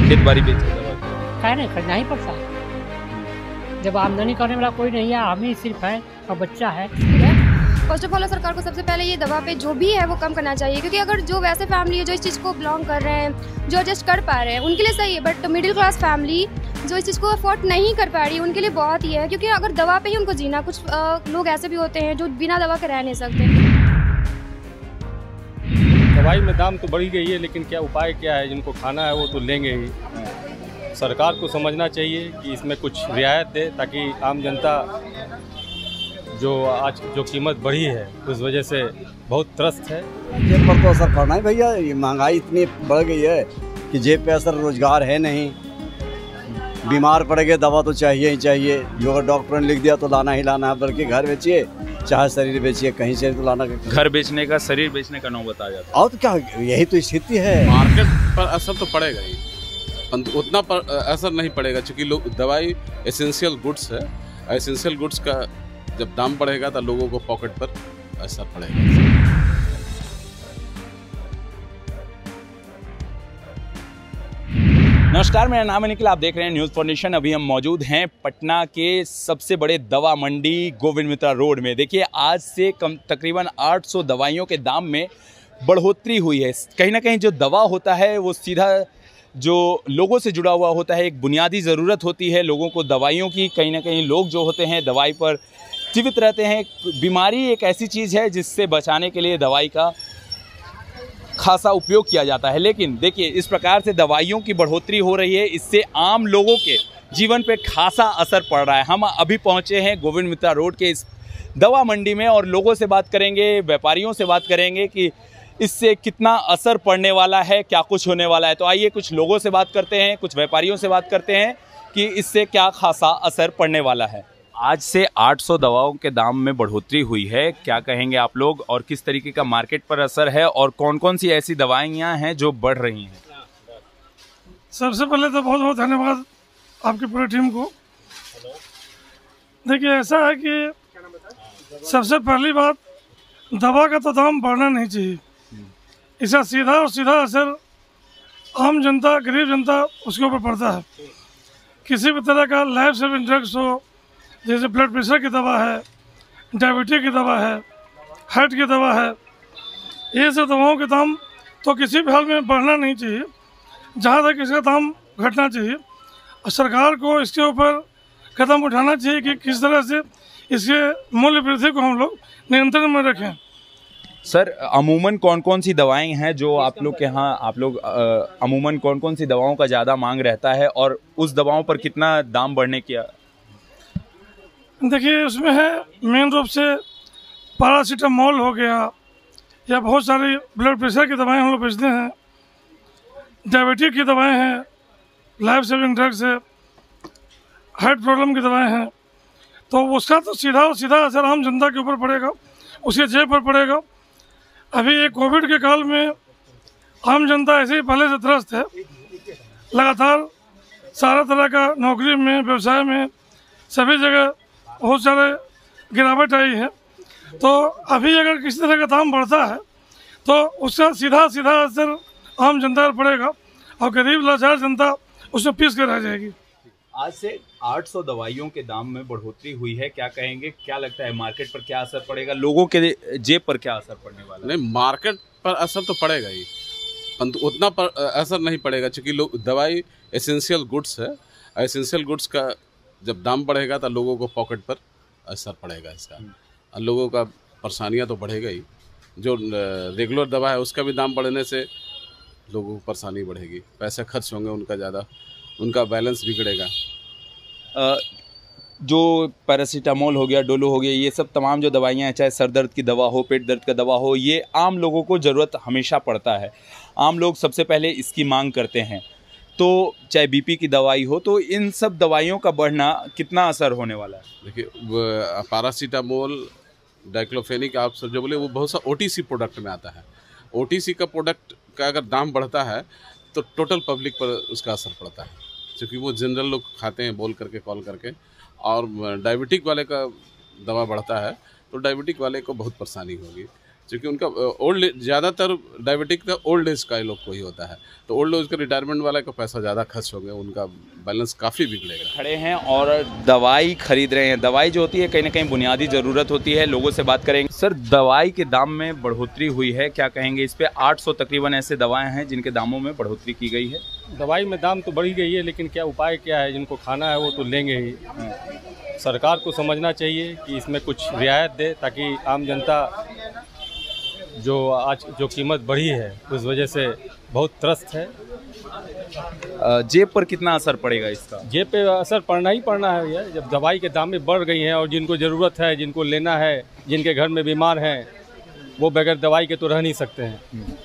खेत बाड़ी बेच के दवा क्या नहीं खरीदना ही पड़ता है। जब आमदनी करने वाला कोई नहीं है, हम ही सिर्फ है और बच्चा है। फर्स्ट ऑफ ऑल सरकार को सबसे पहले ये दवा पे जो भी है वो कम करना चाहिए, क्योंकि अगर जो वैसे फैमिली है जो इस चीज़ को बिलोंग कर रहे हैं, जो एडजस्ट कर पा रहे हैं, उनके लिए सही है। बट मिडिल क्लास फैमिली जो इस चीज़ को अफोर्ड नहीं कर पा रही है, उनके लिए बहुत ही है, क्योंकि अगर दवा पे ही उनको जीना, कुछ लोग ऐसे भी होते हैं जो बिना दवा के रह नहीं सकते। दवाई में दाम तो बढ़ी गई है, लेकिन क्या उपाय क्या है? जिनको खाना है वो तो लेंगे ही। सरकार को समझना चाहिए कि इसमें कुछ रियायत दे, ताकि आम जनता जो आज जो कीमत बढ़ी है उस वजह से बहुत त्रस्त है। जेब पर तो असर पड़ना है भैया, ये महंगाई इतनी बढ़ गई है कि जेब पे असर, रोजगार है नहीं, बीमार पड़ गए दवा तो चाहिए ही चाहिए। जो अगर डॉक्टर ने लिख दिया तो लाना ही लाना है, बल्कि घर बेचिए चाहे शरीर बेचिए, कहीं से तो लाना। घर बेचने का, शरीर बेचने का नौबत आ जाता है। और तो क्या, यही तो स्थिति है। मार्केट पर असर तो पड़ेगा ही, उतना असर नहीं पड़ेगा, क्योंकि लोग दवाई एसेंशियल गुड्स है। एसेंशियल गुड्स का जब दाम बढ़ेगा तो लोगों को पॉकेट पर असर पड़ेगा। नमस्कार, मेरा नाम है निखिल, आप देख रहे हैं न्यूज़ फॉर नेशन। अभी हम मौजूद हैं पटना के सबसे बड़े दवा मंडी गोविंद मित्रा रोड में। देखिए, आज से तकरीबन 800 दवाइयों के दाम में बढ़ोतरी हुई है। कहीं ना कहीं जो दवा होता है वो सीधा जो लोगों से जुड़ा हुआ होता है, एक बुनियादी ज़रूरत होती है लोगों को दवाइयों की। कहीं ना कहीं लोग जो होते हैं दवाई पर जीवित रहते हैं। बीमारी एक ऐसी चीज़ है जिससे बचाने के लिए दवाई का खासा उपयोग किया जाता है। लेकिन देखिए, इस प्रकार से दवाइयों की बढ़ोतरी हो रही है, इससे आम लोगों के जीवन पे खासा असर पड़ रहा है। हम अभी पहुंचे हैं गोविंद मित्रा रोड के इस दवा मंडी में और लोगों से बात करेंगे, व्यापारियों से बात करेंगे कि इससे कितना असर पड़ने वाला है, क्या कुछ होने वाला है। तो आइए कुछ लोगों से बात करते हैं, कुछ व्यापारियों से बात करते हैं कि इससे क्या खासा असर पड़ने वाला है। आज से 800 दवाओं के दाम में बढ़ोतरी हुई है, क्या कहेंगे आप लोग, और किस तरीके का मार्केट पर असर है, और कौन कौन सी ऐसी दवाइयाँ हैं जो बढ़ रही हैं? सबसे पहले तो बहुत बहुत धन्यवाद आपकी पूरी टीम को। देखिए, ऐसा है कि सबसे पहली बात, दवा का तो दाम बढ़ना नहीं चाहिए। इसका सीधा और सीधा असर आम जनता, गरीब जनता, उसके ऊपर पड़ता है। किसी भी तरह का लाइफ सेविंग ड्रग्स हो, जैसे ब्लड प्रेशर की दवा है, डायबिटीज की दवा है, हार्ट की दवा है, ये सब दवाओं के दाम तो किसी भी हाल में बढ़ना नहीं चाहिए। जहाँ तक इसका दाम घटना चाहिए, और सरकार को इसके ऊपर कदम उठाना चाहिए कि किस तरह से इसके मूल्य वृद्धि को हम लोग नियंत्रण में रखें। सर, अमूमन कौन कौन सी दवाएं हैं जो आप लोग के यहाँ, आप लोग अमूमन कौन कौन सी दवाओं का ज़्यादा मांग रहता है, और उस दवाओं पर कितना दाम बढ़ने की? देखिए, उसमें है मेन रूप से पैरासीटामोल हो गया, या बहुत सारी ब्लड प्रेशर की दवाएं हम लोग बेचते हैं, डायबिटीज की दवाएं हैं, लाइफ सेविंग ड्रग्स है, हार्ट प्रॉब्लम की दवाएं हैं। तो उसका तो सीधा और सीधा असर आम जनता के ऊपर पड़ेगा, उसके जेब पर पड़ेगा। अभी ये कोविड के काल में आम जनता ऐसे ही पहले से त्रस्त है। लगातार सारा तरह का नौकरी में, व्यवसाय में, सभी जगह बहुत सारे गिरावट आई है। तो अभी अगर किसी तरह का दाम बढ़ता है तो उसका सीधा सीधा असर आम जनता पर पड़ेगा, और गरीब लाचार जनता उसमें पीस कर रह जाएगी। आज से 800 दवाइयों के दाम में बढ़ोतरी हुई है, क्या कहेंगे, क्या लगता है मार्केट पर क्या असर पड़ेगा, लोगों के जेब पर क्या असर पड़ने वाला है? नहीं, मार्केट पर असर तो पड़ेगा ही, उतना असर नहीं पड़ेगा, क्योंकि लोग दवाई एसेंशियल गुड्स है। एसेंशियल गुड्स का जब दाम बढ़ेगा तो लोगों को पॉकेट पर असर पड़ेगा इसका, और लोगों का परेशानियां तो बढ़ेगा ही। जो रेगुलर दवा है उसका भी दाम बढ़ने से लोगों को परेशानी बढ़ेगी, पैसे खर्च होंगे उनका ज़्यादा, उनका बैलेंस बिगड़ेगा। जो पैरासीटामोल हो गया, डोलो हो गया, ये सब तमाम जो दवाइयाँ हैं, चाहे सर दर्द की दवा हो, पेट दर्द का दवा हो, ये आम लोगों को ज़रूरत हमेशा पड़ता है। आम लोग सबसे पहले इसकी मांग करते हैं। तो चाहे बीपी की दवाई हो, तो इन सब दवाइयों का बढ़ना कितना असर होने वाला है? देखिए, पैरासीटामोल, डाइक्लोफेनिक, आप सब जो बोले, वो बहुत सा ओटीसी प्रोडक्ट में आता है। ओटीसी का प्रोडक्ट का अगर दाम बढ़ता है तो टोटल पब्लिक पर उसका असर पड़ता है, क्योंकि वो जनरल लोग खाते हैं बोल करके, कॉल करके। और डायबिटिक वाले का दवा बढ़ता है तो डायबिटिक वाले को बहुत परेशानी होगी। क्योंकि उनका ज़्यादातर डायबिटिक का ओल्ड एज का लोग को ही होता है, तो ओल्ड एज का रिटायरमेंट वाला का पैसा ज़्यादा खर्च हो गया, उनका बैलेंस काफ़ी बिगड़ेगा। खड़े हैं और दवाई खरीद रहे हैं। दवाई जो होती है कहीं ना कहीं बुनियादी ज़रूरत होती है, लोगों से बात करेंगे। सर, दवाई के दाम में बढ़ोतरी हुई है, क्या कहेंगे इस पे? 800 तकरीबन ऐसे दवाएं हैं जिनके दामों में बढ़ोतरी की गई है। दवाई में दाम तो बढ़ी गई है, लेकिन क्या उपाय क्या है? जिनको खाना है वो तो लेंगे ही। सरकार को समझना चाहिए कि इसमें कुछ रियायत दे, ताकि आम जनता जो आज जो कीमत बढ़ी है उस वजह से बहुत त्रस्त है। जेब पर कितना असर पड़ेगा इसका? जेब पे असर पड़ना ही पड़ना है भैया, जब दवाई के दाम में बढ़ गई हैं और जिनको ज़रूरत है, जिनको लेना है, जिनके घर में बीमार हैं, वो बगैर दवाई के तो रह नहीं सकते हैं।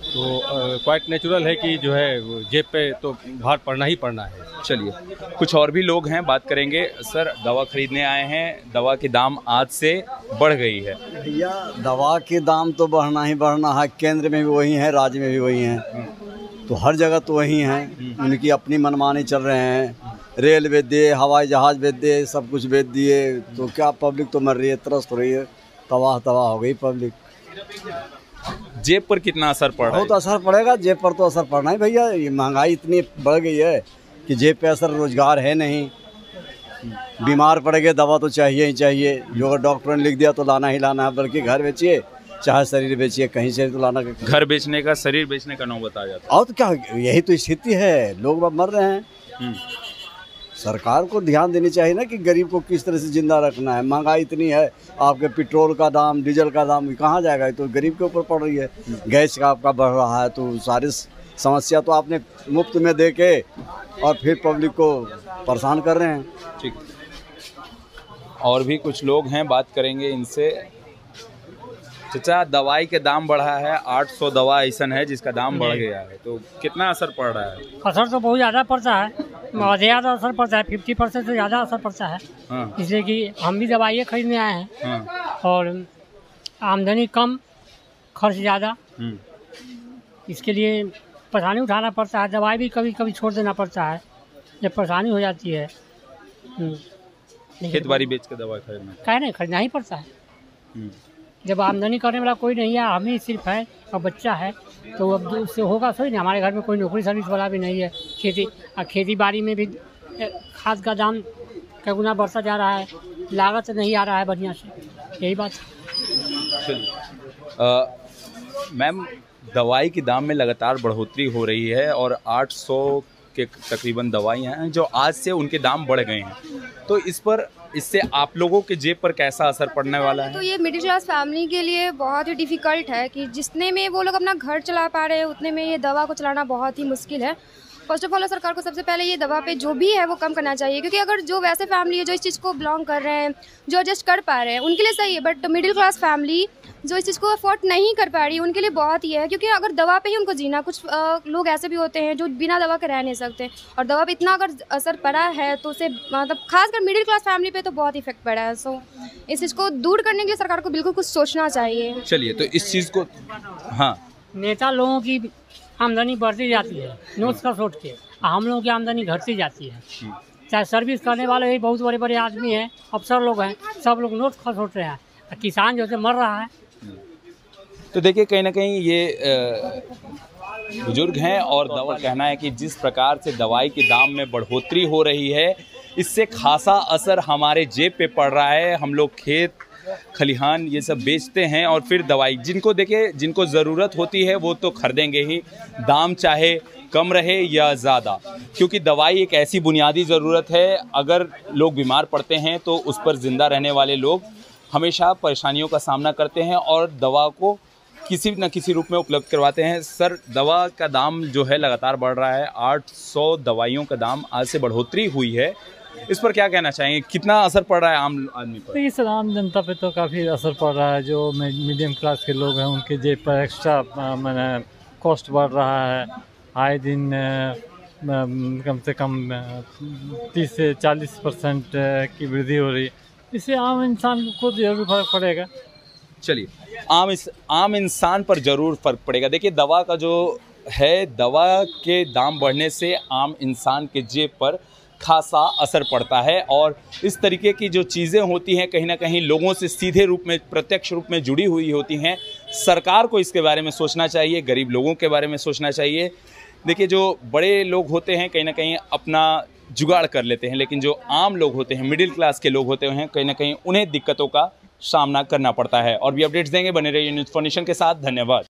तो क्वाइट नेचुरल है कि जो है जेब पे तो भार पड़ना ही पड़ना है। चलिए, कुछ और भी लोग हैं, बात करेंगे। सर, दवा खरीदने आए हैं, दवा के दाम आज से बढ़ गई है। भैया दवा के दाम तो बढ़ना ही बढ़ना है, केंद्र में भी वही है, राज्य में भी वही है, तो हर जगह तो वही हैं। उनकी अपनी मनमानी चल रहे हैं, रेल बेच दिए, हवाई जहाज़ बेच दिए, सब कुछ बेच दिए, तो क्या पब्लिक तो मर रही है, त्रस्त हो रही है, तबाह हो गई पब्लिक। जेब पर कितना असर पड़ रहा है? बहुत असर पड़ेगा, जेब पर तो असर पड़ना ही भैया। ये महंगाई इतनी बढ़ गई है कि जेब पे असर, रोजगार है नहीं, बीमार पड़ गए दवा तो चाहिए ही चाहिए, जो अगर डॉक्टर ने लिख दिया तो लाना ही लाना है, बल्कि घर बेचिए चाहे शरीर बेचिए, कहीं से तो लाना। घर बेचने का, शरीर बेचने का नौबत आ जाता है। और तो क्या, यही तो स्थिति है, लोग अब मर रहे हैं। सरकार को ध्यान देनी चाहिए ना कि गरीब को किस तरह से जिंदा रखना है। महंगाई इतनी है, आपके पेट्रोल का दाम, डीजल का दाम कहाँ जाएगा, तो गरीब के ऊपर पड़ रही है। गैस का आपका बढ़ रहा है, तो सारी समस्या तो आपने मुफ्त में दे के और फिर पब्लिक को परेशान कर रहे हैं। ठीक, और भी कुछ लोग हैं, बात करेंगे इनसे। चाचा, दवाई के दाम बढ़ा है, 800 दवा ऐसा है जिसका दाम बढ़ गया है, तो कितना असर पड़ रहा है? असर तो बहुत ज़्यादा पड़ता है, बहुत ज़्यादा असर पड़ता है, 50% से ज़्यादा असर पड़ता है। इसलिए कि हम भी दवाइयाँ खरीदने आए हैं और आमदनी कम, खर्च ज़्यादा, इसके लिए परेशानी उठाना पड़ता है। दवाई भी कभी कभी छोड़ देना पड़ता है जब परेशानी हो जाती है। खेत बाड़ी बेच के दवा खरीदना ही पड़ता है। जब आमदनी करने वाला कोई नहीं है, हम ही सिर्फ है और बच्चा है, तो अब उससे होगा सही नहीं। हमारे घर में कोई नौकरी सर्विस वाला भी नहीं है। खेती बाड़ी में भी खाद का दाम कई गुना बढ़ता जा रहा है, लागत नहीं आ रहा है बढ़िया से, यही बात है। मैम, दवाई के दाम में लगातार बढ़ोतरी हो रही है और 800 के तकरीबन दवाइयाँ हैं जो आज से उनके दाम बढ़ गए हैं, तो इससे आप लोगों के जेब पर कैसा असर पड़ने वाला है? तो ये मिडिल क्लास फैमिली के लिए बहुत ही डिफ़िकल्ट है कि जितने में वो लोग अपना घर चला पा रहे हैं, उतने में ये दवा को चलाना बहुत ही मुश्किल है। फर्स्ट ऑफ ऑल सरकार को सबसे पहले ये दवा पे जो भी है वो कम करना चाहिए, क्योंकि अगर जो वैसे फैमिली है जो इस चीज़ को बिलोंग कर रहे हैं, जो एडजस्ट कर पा रहे हैं, उनके लिए सही है। बट मिडिल क्लास फैमिली जो इस चीज़ को अफोर्ड नहीं कर पा रही, उनके लिए बहुत ही है, क्योंकि अगर दवा पे ही उनको जीना, कुछ लोग ऐसे भी होते हैं जो बिना दवा के रह नहीं सकते, और दवा पे इतना अगर असर पड़ा है तो उसे मतलब खासकर मिडिल क्लास फैमिली पे तो बहुत इफेक्ट पड़ा है। सो इस चीज़ को दूर करने के लिए सरकार को बिल्कुल कुछ सोचना चाहिए। चलिए, तो इस चीज़ को, हाँ, नेता लोगों की आमदनी बढ़ती जाती है नोट्स का सोच के, हम लोगों की आमदनी घटती जाती है। चाहे सर्विस करने वाले भी बहुत बड़े बड़े आदमी हैं, अफसर लोग हैं, सब लोग नोट का सोच रहे हैं, किसान जो से मर रहा है। तो देखिए, कहीं ना कहीं ये बुजुर्ग हैं और दवा कहना है कि जिस प्रकार से दवाई के दाम में बढ़ोतरी हो रही है, इससे खासा असर हमारे जेब पे पड़ रहा है। हम लोग खेत खलिहान ये सब बेचते हैं और फिर दवाई, जिनको ज़रूरत होती है वो तो खरीदेंगे ही, दाम चाहे कम रहे या ज़्यादा, क्योंकि दवाई एक ऐसी बुनियादी ज़रूरत है। अगर लोग बीमार पड़ते हैं तो उस पर ज़िंदा रहने वाले लोग हमेशा परेशानियों का सामना करते हैं और दवा को किसी न किसी रूप में उपलब्ध करवाते हैं। सर, दवा का दाम जो है लगातार बढ़ रहा है, 800 दवाइयों का दाम आज से बढ़ोतरी हुई है, इस पर क्या कहना चाहेंगे? कितना असर पड़ रहा है आम आदमी पर? तो इस आम जनता पे तो काफ़ी असर पड़ रहा है। जो मीडियम क्लास के लोग हैं उनके जेब पर एक्स्ट्रा मैंने कॉस्ट बढ़ रहा है। आए दिन कम से कम 30 से 40% की वृद्धि हो रही, इससे आम इंसान को जरूर फर्क पड़ेगा। चलिए, आम इंसान पर ज़रूर फ़र्क पड़ेगा। देखिए, दवा का जो है, दवा के दाम बढ़ने से आम इंसान के जेब पर खासा असर पड़ता है और इस तरीके की जो चीज़ें होती हैं कहीं ना कहीं लोगों से सीधे रूप में, प्रत्यक्ष रूप में जुड़ी हुई होती हैं, सरकार को इसके बारे में सोचना चाहिए, गरीब लोगों के बारे में सोचना चाहिए। देखिए, जो बड़े लोग होते हैं कहीं ना कहीं अपना जुगाड़ कर लेते हैं, लेकिन जो आम लोग होते हैं, मिडिल क्लास के लोग होते हैं, कहीं ना कहीं उन्हें दिक्कतों का सामना करना पड़ता है। और भी अपडेट्स देंगे, बने रहिए न्यूज़ फॉर नेशन के साथ। धन्यवाद।